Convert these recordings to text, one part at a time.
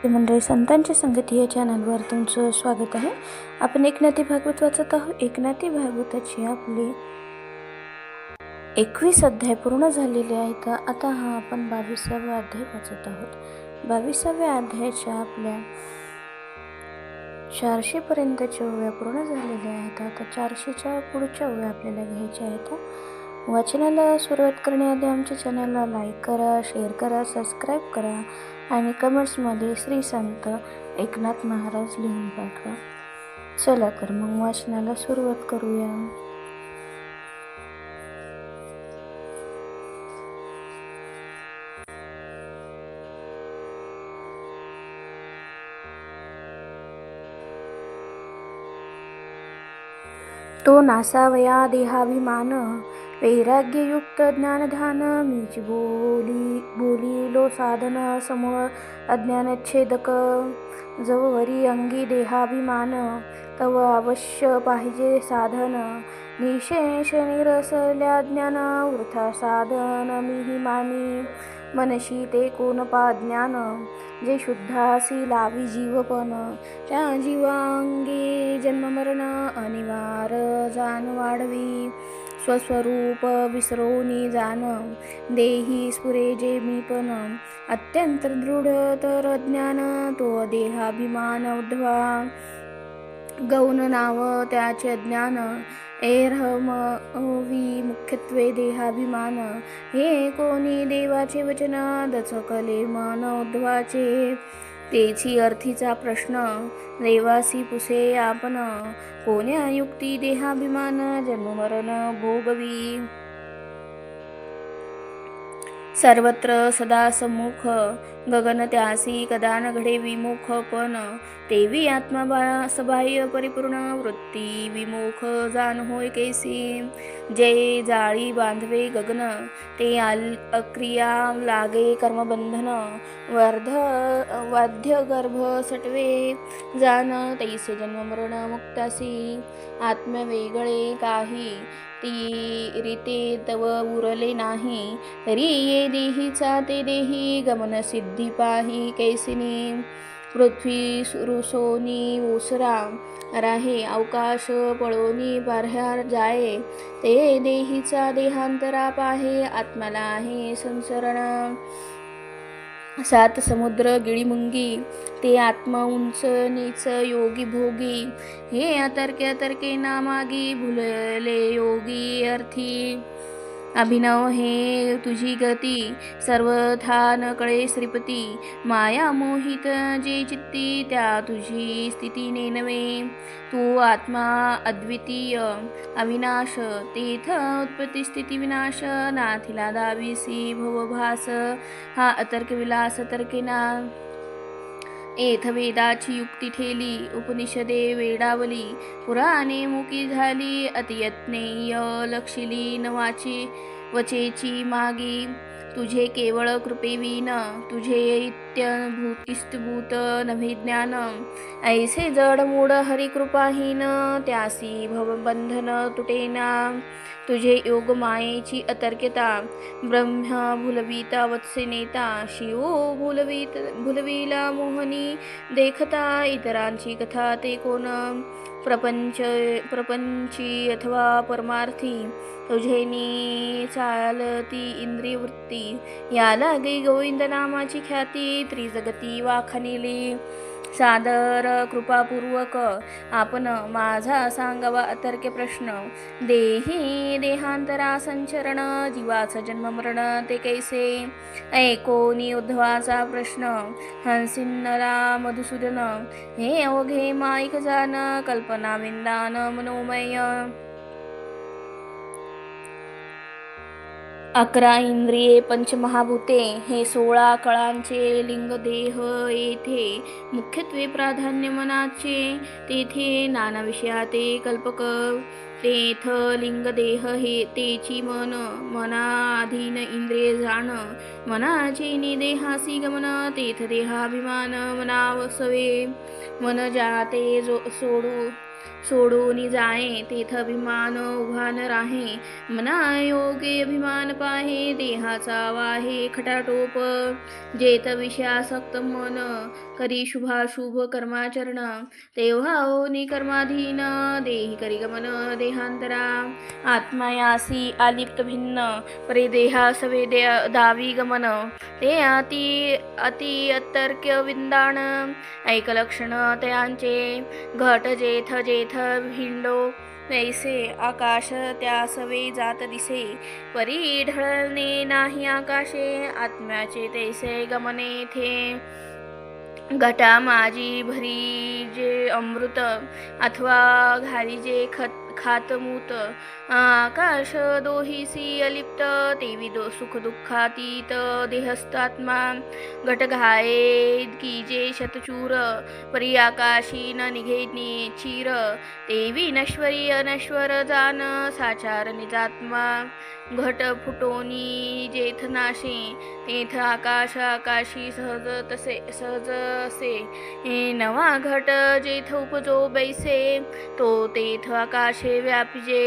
मंडळी, संतांची संगती या चॅनलवर तुमचं स्वागत आहे. आपण एकनाथी भागवत वाचत आहोत. एकनाथी भागवताची आपले 21 अध्याय पूर्ण झालेले आहेत. आता आपण 22वा अध्याय वाचत आहोत. 22व्या अध्यायाच्या आपल्या 400 पर्यंतच्या ओव्या पूर्ण झालेल्या आहेत. आता 400च्या पुढच्या ओव्या आपल्याला घ्यायच्या आहेत. वाचनाला सुरुवात करण्याआधी आमच्या चॅनलला लाईक करा, शेअर करा, सबस्क्राईब करा आणि कमेंट्समध्ये श्री संत एकनाथ महाराज लिहून पाठवा. चला तर मग वाचनाला सुरुवात करूया. तो नासावया देहाभिमान, वैराग्ययुक्त ज्ञानधान, मीच बोलिलो साधन समूळ अज्ञानच्छेदक. जववरी अंगी देहाभिमान, तव अवश्य पाहिजे साधन. निशेष निरसल्या ज्ञान, वृथा साधन मीही मानी. मनशी ते कोण पा ज्ञान, जे शुद्धासी लावी जीवपण. त्या जीवांगी जन्ममरण, अनिवार जाण वाढवी. स्वस्वरूप विसरोनी जाण, देही स्फुरे जे मीपण. अत्यंत दृढ तर ज्ञान, तो देहाभिमान उद्धवा. गौण नाव त्याचे अज्ञान, एरहमवी मुख्यत्वे देहाभिमान. हे कोणी देवाचे वचन, दचकले मन उद्धवाचे. तेची अर्थीचा प्रश्न, देवासी पुसे आपण. कोण्या युक्ती देहाभिमान, जन्ममरण भोगवी. सर्वत्र सदा सम्मुख, गगन त्यासी कदा न घडे विमुख. पण तेवी आत्मा सबाह्य परिपूर्ण, वृत्ती विमुख जाण होय कैसी. जे जाळी बांधवे गगन, ते अक्रिया लागे कर्मबंधन. वाद्य गर्भ सटवे जाण, तैसे जन्ममरण मुक्तासी. आत्म वेगळे काही, ती रीते तव उरले नाही. तरी ये देहीचा ते देही, गमन सिद्धी पाही कैसिनी. पृथ्वी रुसोनी ओसरा राहे, अवकाश पळोनी बाहेर जाये. ते देहीचा देहांतरा पाहे, आत्म्याला आहे संसरण. सात समुद्र गिळीमुंगी, ते आत्मा उंच नीच योगी भोगी. हे अतर्के ना मागी, भुलले योगी अर्थी. अभिनव हे तुझी गती, सर्वथा न कळे श्रीपती. माया मोहित जे चित्ती, त्या तुझी स्थिती नेनवे. तू आत्मा अद्वितीय अविनाश, तेथ उत्पत्ती स्थिती विनाश. नाथिला दाविसी भवभास, हा अतर्क विलास तर्केना. एथ वेदाची युक्ती ठेली, उपनिषदे वेडावली. पुराणे मुकी झाली, अतियत्नेय लक्षिली नवाची वचेची मागी. तुझे केवळ कृपेविन, तुझे इत्यभूत नभे ज्ञान. ऐसे जड मूढ हरिकृपाहीन, त्यासी भवबंधन तुटेना. तुझे योग मायेची अतर्क्यता, ब्रह्म भुलविता वत्से नेता. शिव भुलविला मोहनी देखता, इतरांची कथा ते कोण. प्रपंची अथवा परमार्थी, तुझेनी चालती इंद्रिय वृत्ती. या लागे गोविंद नामाची ख्याती, त्रिजगती वाखानिली. सादर कृपापूर्वक आपण माझा सांगावा अतर्क्य प्रश्न. देही देहांतरा संचरण, जीवाचं जन्ममरण ते कैसे. ऐकोनी उद्धवाचा प्रश्न, हंसिन्नला मधुसूदन. हे अवघे माईक जाण, कल्पना विंदान मनोमय. 11 इंद्रिये पंचमहाभूते, हे 16 कळांचे लिंग देह. येथे मुख्यत्वे प्राधान्य मनाचे, तेथे नाना विषयाते कल्पक. तेथ लिंग देह हे तेची मन, मनाधीन इंद्रिय जाण. मनाचे निदेहासी गमन, तेथ देहाभिमान मनावसवे. मन जाते सोडू सोडून जाये तेथ अभिमान उभा न राहे, मना योगे अभिमान पाहे, देहाचा वाहे खटाटोप, जेथ विषयासक्त मन, करी शुभाशुभ कर्माचरण, तेव्हा ओनी कर्माधीन, देही करी गमन देहांतरा, आत्मायासी आलिप्त भिन्न, परे देहा सवे दावी गमन, ते अति अतर्क्य विंदाण, ऐकलक्षण तयांचे, घट जेथ जेथ भिंडो तैसे, आकाश त्या सवे जात दिसे, परी ढळणे नाही आकाशे, आत्म्याचे तैसे गमने थे, घटा माझी भरी जे अमृत, अथवा घाली जे खातमूत, आकाश दोहीसी अलिप्त, तेवी सुख दुःखातीत, देहस्तात्मा घट घाये की जे शतचूर, परी आकाशी न निघे चीर, तेवी नश्वरी अनश्वर जान, साचार निजात्मा घट फुटोनी जेथ नाशे, तेथ आकाश आकाशी सहज असे, नवा घट जेथ उपजो बैसे, तो तेथ आकाशे व्यापिजे,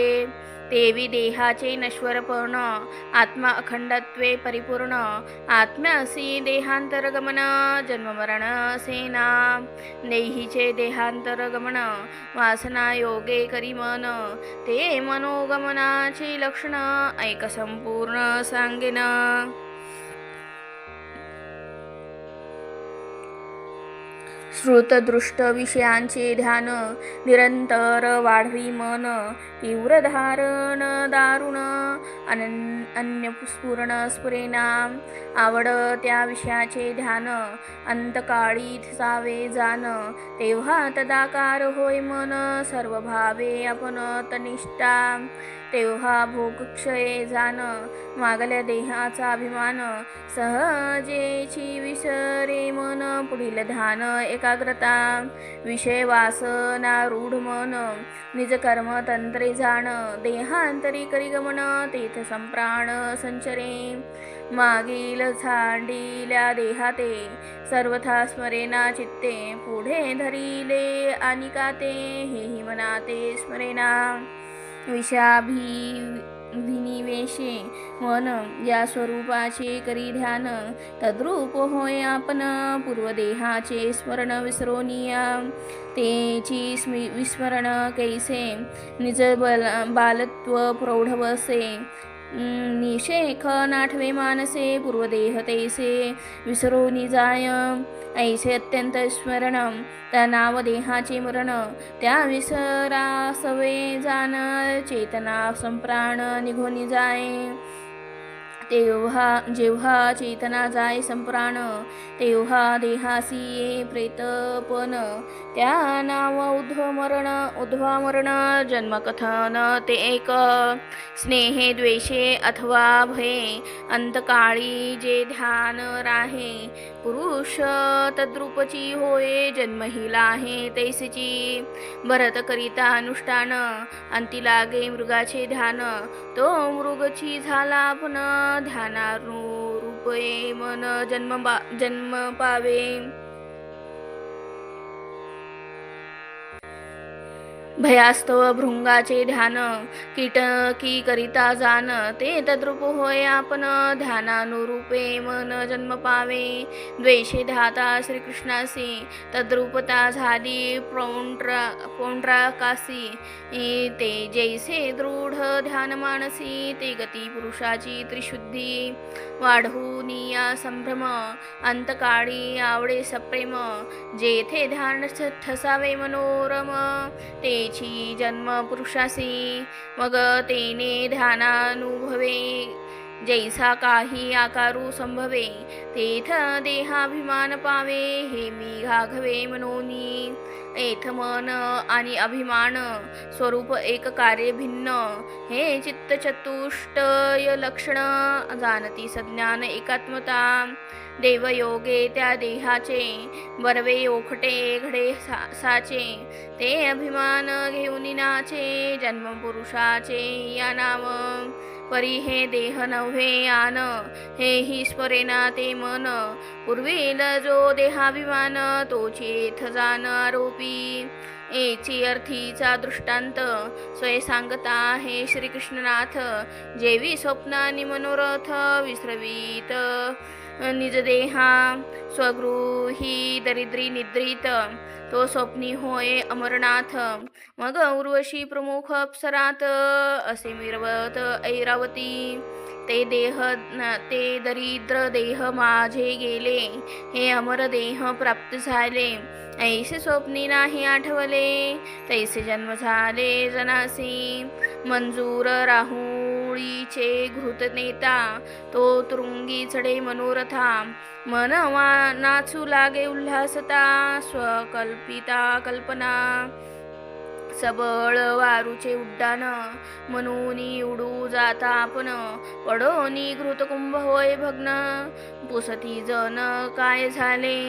तेवी देहाचे नश्वरपण, आत्मा अखंडत्वे परिपूर्ण, आत्म्यासी देहांतरगमन, जन्ममरण सेना, देहीचे देहांतरगमन, वासना योगे करी मन, ते मनोगमनाचे लक्षण, ऐक संपूर्ण सांगेन. श्रुतदृष्ट विषयांचे ध्यान, निरंतर वाढवी मन, तीव्र धारण दारुण, अन्य स्फुरण स्फुरेना, आवड त्या विषयाचे ध्यान, अंतकाळी सावे जान, तेव्हा तदाकार होय मन, सर्व भावे आपण तनिष्ठा, तेव्हा भोगक्षये जान, मागल्या देहाचा अभिमान, सहजेची विसरे मन, पुढील ध्यान एकाग्रता, विषय वासना रूढ मन, निज कर्म तंत्रे जाण, देहांतरी करी गमन, तेथ संप्राण संचरे, मागील झांडिल्या देहाते, सर्वथा स्मरेना चित्ते, पुढे धरिले आणि काते, हेही मनाते स्मरेना, विषयाभिनिवेशे मन, या स्वरूपाचे करी ध्यान, तद्रूप होय आपण, पूर्वदेहाचे स्मरण विसरोनिया, तेची विस्मरण कैसे, निज बालत्व प्रौढवसे, निशेख नाठवे मानसे, पूर्वदेह तैसे विसरोनी जाय, ऐसे अत्यंत स्मरण, त्या नाव देहाचे मरण, त्या विसरा सवे जाण, चेतना संप्राण निघोनी जाय, जेव्हा चेतना जाय संप्राण, तेव्हा देहासी ये प्रेतपण, त्या नाव उद्ध्वा मरण, जन्मकथन ते एक, स्नेहे द्वेषे अथवा भये, अंतकाळी जे ध्यान राहे, पुरुष तद्रूपची होय, जन्महिला आहे तैसेची, भरत करिता अनुष्ठान, अंती लागे मृगाचे ध्यान, तो मृगची झाला आपण, ध्यानारूपये मन जन्म पावे, भयास्तव भृंगाचे ध्यान, कीटकी करिता जान, ते तद्रूप होय आपण, ध्यानानुरूपे मन जन्म पावे, द्वेषे धाता श्रीकृष्णासी, तद्रूपता झाली पौंड्राकासी, ते जैसे दृढ ध्यान मानसी, ते गती पुरुषाची त्रिशुद्धी, वाढवूनिया संभ्रम, अंतकाळी आवडे सप्रेम, जेथे ध्यान ठसावे मनोरम, तेची जन्म पुरुषासी, मग तेने ध्यानानुभवे, जैसा काही आकारू संभवे, तेथ देहाभिमान पावे, हे मी घाघवे मनोनी, एथ मन आणि अभिमान स्वरूप एक कार्य भिन्न, हे चित्त चतुष्टय लक्षण, जाणती सज्ञान एकात्मता, देवयोगे त्या देहाचे, बरवे ओखटे घडे साचे, ते अभिमान घेऊन नाचे, जन्म पुरुषाचे या नाम, परी हे देह नव्हे आन, हे ही स्मरेना ते मन, पूर्वील जो देहाभिमान, तोचेथ जाण आरोपी, एची अर्थीचा दृष्टांत स्वय सांगता आहे श्रीकृष्णनाथ. जेवी स्वप्नानी मनोरथ विसरवीत निज देहा स्वगृही दरिद्री निद्रित तो स्वप्नी होय अमरनाथ. मग उर्वशी प्रमुख अप्सरात असे मिरवत ऐरावती ते दरिद्र देह माझे गेले हे अमर देह प्राप्त झाले. ऐसे स्वप्नी नाही आठवले तैसे जन्म झाले जनासी. मंजूर राहुळीचे घृत नेता तो तुरुंगी चढे मनोरथा. मन नाचू लागे उल्हासता स्वकल्पिता कल्पना. सबळ वारूचे उड्डाण मनोनी उडू जाता आपण. पडोनी घृतकुंभ होय भग्न पुसती जन काय झाले.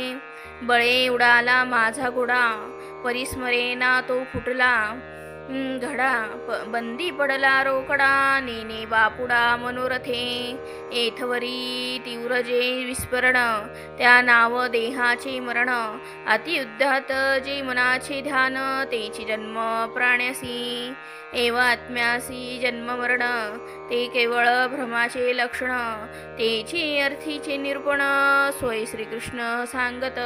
बळे उडाला माझा घोडा परिस्मरेना तो फुटला घडा. बंदी पडला रोकडा नेने बापुडा मनोरथे. एथवरी तीव्र जे विस्फरण त्या नाव देहाचे मरण. अतियुद्धात जे मनाचे ध्यान तेची जन्म प्राण्यासी. एव आत्म्यासी जन्म मरण ते केवळ भ्रमाचे लक्षण. तेची अर्थीचे निरूपण सोय श्रीकृष्ण सांगत.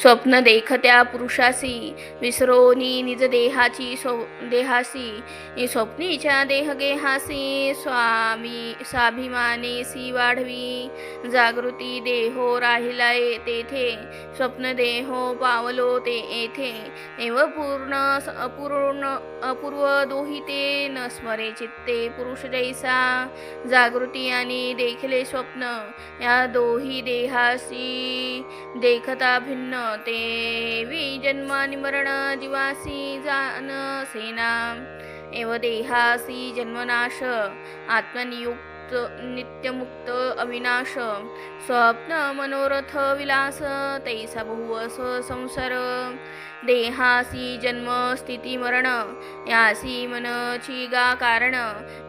स्वप्न देखत्या पुरुषासी विसरोनी निज देहाची देहासी. स्वप्नीच्या देहगेहासी स्वाभिमानेसी वाढवी. जागृती देहो राहिलाय तेथे स्वप्न देहो पावलो ते येथे. एव अपूर्व दोहिते न स्मरे चित्ते पुरुष जैसा. जागृती आणि देखले स्वप्न या दोही देहासी देखता भिन्न. तेवी जन्मानि मरण जीवासी जान सेना. एव देहासी जन्मनाश आत्मनियुक्त नित्यमुक्त अविनाश. स्वप्न मनोरथ विलास तैसा बहुवस संसार. देहासी जन्म स्थिती मरण यासी मनची गा कारण.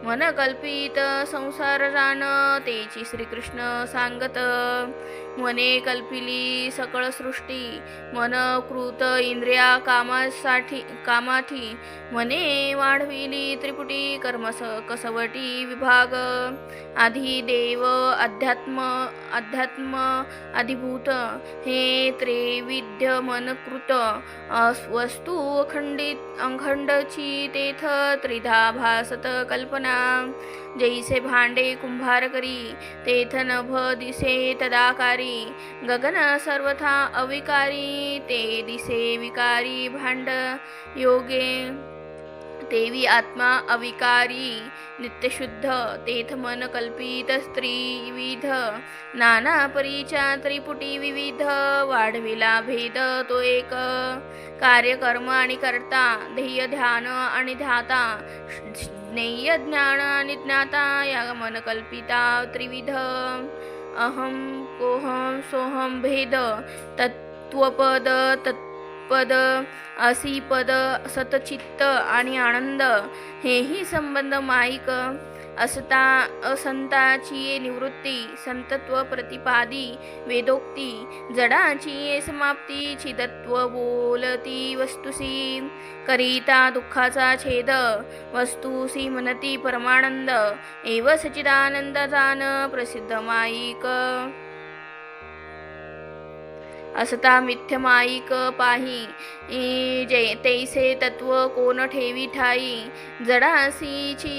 मन कल्पित संसार जाण तेची श्रीकृष्ण सांगत. मने कल्पिली सकळ सृष्टी मन कृत इंद्रिया कामाठी. मने वाढविली त्रिपुटी कर्म कसवटी विभाग. आधी देव अध्यात्म अधिभूत हे त्रैविध्य मनकृत. वस्तू अखंडची तेथ त्रिधा भासत कल्पना. जैसे भांडे कुंभार करी तेथ नभ दिसे तदाकारी. गगन सर्वथा अविकारी ते दिसे विकारी भांड योगे. तेवी आत्मा अविकारी नित्यशुद्ध तेथ मन कल्पित त्रिविध. नाना परीच्या त्रिपुटी विविध वाढविला भेद तो एक. कार्य कर्म आणि करता ध्येय ध्यान आणि ध्याता. ज्ञेय ज्ञान आणि ज्ञाता या मन कल्पिता त्रिविध. अहम कोहम सोहम भेद तत्वपद तत्पद असीपद सतचित्त आणि आनंद हेही संबंध माईक. असंताची निवृत्ती संतत्व प्रतिपादी वेदोक्ती. जडाची समाप्ती चिदत्व बोलती वस्तुसी. करिता दुःखाचा छेद वस्तुसी म्हणती परमानंद. एव सचिदानंद जान प्रसिद्ध माईक. असता मिथ्य माईक पाही तैसे तत्व कोण ठेवी ठाई. जडासीची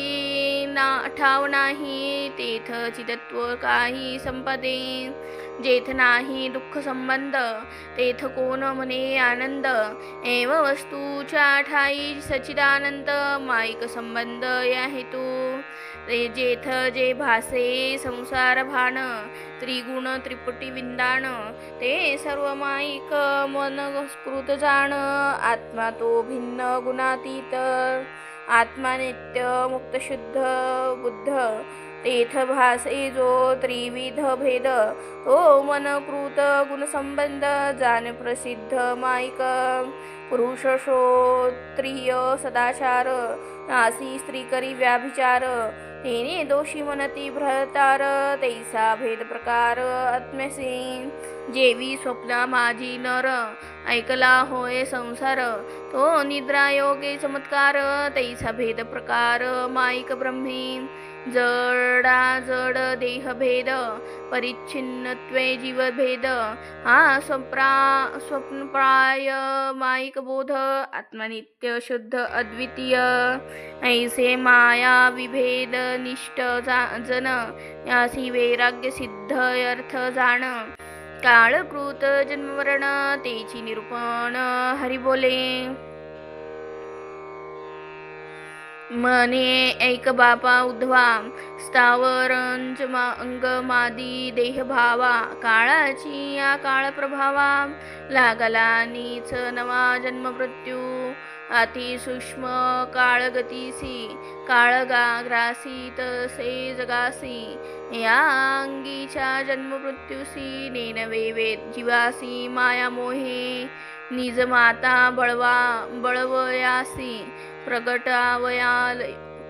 ठाव नाही तेथ चिदत्व काही संपदे. जेथ नाही दुःख संबंध तेथ कोण मने आनंद. एव वस्तूच्या ठाई सचिदानंद माईक संबंध या हेतू. जेथ जे भासे संसार भान त्रिगुण त्रिपुटी विंदाण. ते सर्व माईक मन स्फुट जाण. आत्मा तो भिन्न गुणातीत. आत्मा नित्य मुक्त शुद्ध बुद्ध. तेथ भासे जो त्रिविध भेद तो मनकृत गुणसंबंध जान प्रसिद्ध माईक. पुरुष श्रोत्रिय सदाचार नासी स्त्री करी व्याभिचार. तेने दोषी म्हणती भ्रतार तैसा भेद प्रकार आत्म्यसे जेवी स्वप्ना माझी नर ऐकला होय संसार तो निद्रा योगे चमत्कार तैसा भेद प्रकार माईक ब्रह्मी जडा जड देह भेद परिच्छिन्नत्वे जीवभेद हा स्वप्नप्राय माईक बोध आत्मनित्य शुद्ध अद्वितीय ऐसे माया विभेद निष्ठ जन यासी वैराग्य सिद्ध अर्थ जाण काळकृत जन्मवरण तेची निरूपण हरी बोले मने ऐक बापा उद्धवा स्थावरंज अंगमादी देह भावा काळाची या काळ प्रभावा लागला नीच नवा जन्म मृत्यू अति सूक्ष्म काळगतीसी काळगाग्रासी तसे जगासी या अंगीच्या जन्म मृत्यूसी नेनवे वेद जीवासी माया मोहे निज माता बळवयासी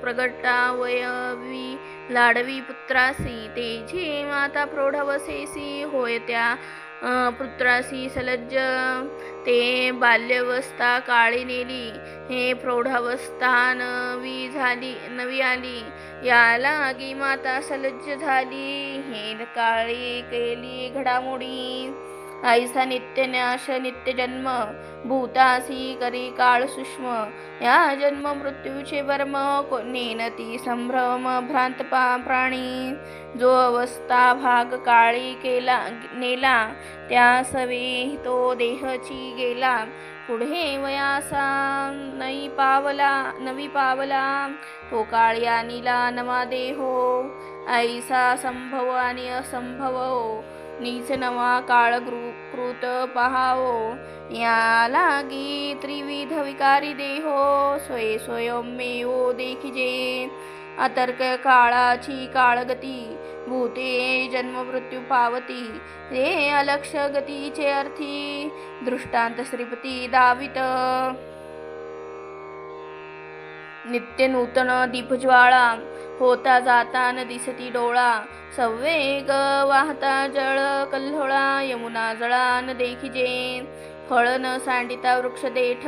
प्रगटावयवी लाडवी पुत्रासी तेजी माता प्रौढावसेसी होय त्या पुत्रासी सलज्ज ते बाल्यावस्था काळी नेली हे प्रौढावस्था नवी आली याला आगी माता सलज्ज झाली हे काळी केली घडामोडी ऐसा नित्यनाश नित्य जन्म भूतासी करी काळ सूक्ष्म या जन्म मृत्यूचे वर्म नेनती संभ्रम भ्रांत प्राणी जो अवस्था भाग काळी केला नेला त्या सवे तो देहची गेला पुढे वयासा नवी पावला तो काळ्या नीला नवा देहो ऐसा संभव आणि असंभव नीच नवा काळ कृत पहावो या लागी त्रिविध विकारी देहो स्वयंमेव देखिजे अतर्क काळाची काळगती भूते जन्म मृत्यू पावती हे अलक्ष गतीचे अर्थी दृष्टांत श्रीपती दावित नित्य नूतन दीपज्वाळा होता जाता न दिसती डोळा सवेग वाहता जळ कल्होळा यमुना जळा न देखिजे फळ न सांडिता वृक्ष देठ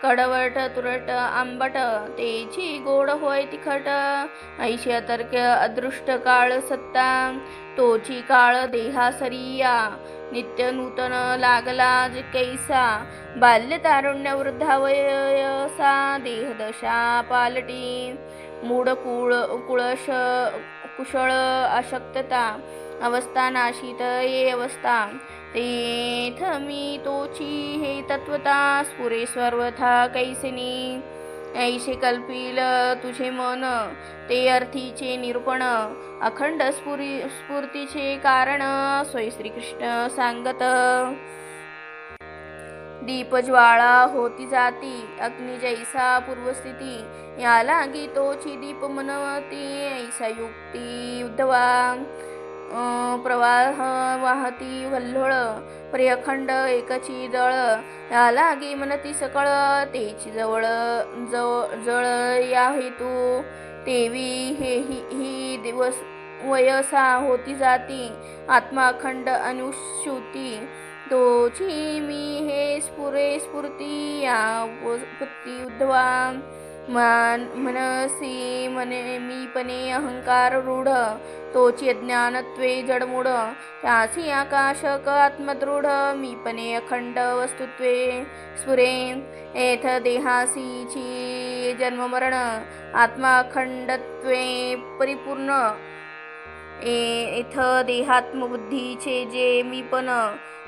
कडवट तुरट आंबट तेची गोड होय तिखट ऐशी अतर्क अदृष्ट काळ सत्ता तोची काळ देहा सरिया नित्य नूतन लागला कैसा बाल्य तारुण्य वृद्धावयसा देहदशा पालटी मूढ कुशळ अशक्तता अवस्था नाशित ये अवस्था तेथ मी तोची हे तत्वता स्फुरे सर्वथा कैसिनी ऐशे कल्पिल तुझे मन ते अर्थीचे निरूपण अखंड स्फूर्तीचे कारण सोय श्रीकृष्ण सांगत दीपज्वाळा होती जाती अग्नी जैसा पूर्वस्थिती याला गीतोची दीप मनवती ऐसा युक्ती उद्धवा प्रवाह वाहती वल्होळ प्रियखंड एकची जळ याला गी मनती सकळ तेची जवळ जळ या हेतू तेवी ही दिवस वयसा होती जाती आत्मा अखंड अनुश्रुती तोची मी हे स्फुर्ती या पुत्ती उद्धवा मनसी मने मीपणे अहंकार रूढ तोची अज्ञानत्वे जडमूढ त्यासी आकाशक आत्मदृढ मीपणे अखंड वस्तुत्वे स्फुरे एथ देहासीची जन्ममरण आत्मा अखंडत्वे परिपूर्ण एथ देहात्मबुद्धीचे जे मीपण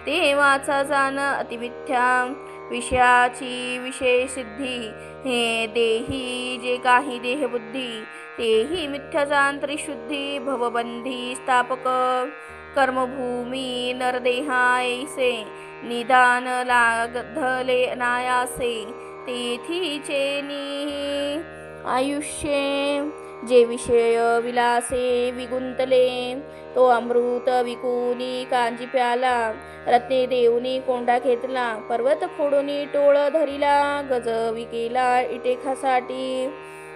ते वाचा जाण अतिमिथ्या विषयाची विषय सिद्धी हे देही जे काही देहबुद्धी तेही मिथ्या जांत्री शुद्धी भवबंधी स्थापक कर्मभूमी नरदेहा ऐसे निदान लागधले नायासे तेथीचे नि आयुष्ये जे विषय विलासे विगुंतले तो अमृत विकुनी कांजी प्याला रत्ने देऊनी कोंडा घेतला पर्वत फोडूनी टोळ धरिला गज विकेला इटेखासाठी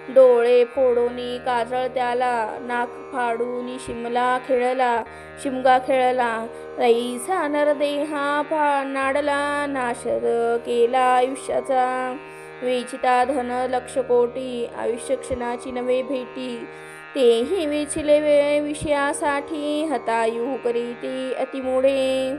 डोळे फोडोनी काजळ त्याला, नाक फाडून शिमगा खेळला. तैसा नरदेहा नाडला, नाश केला आयुष्याचा. विचिता धन लक्ष कोटी, आयुष्य क्षणाची नवे भेटी. तेही विचिले विषयासाठी, हतायू करीती अतिमोडे.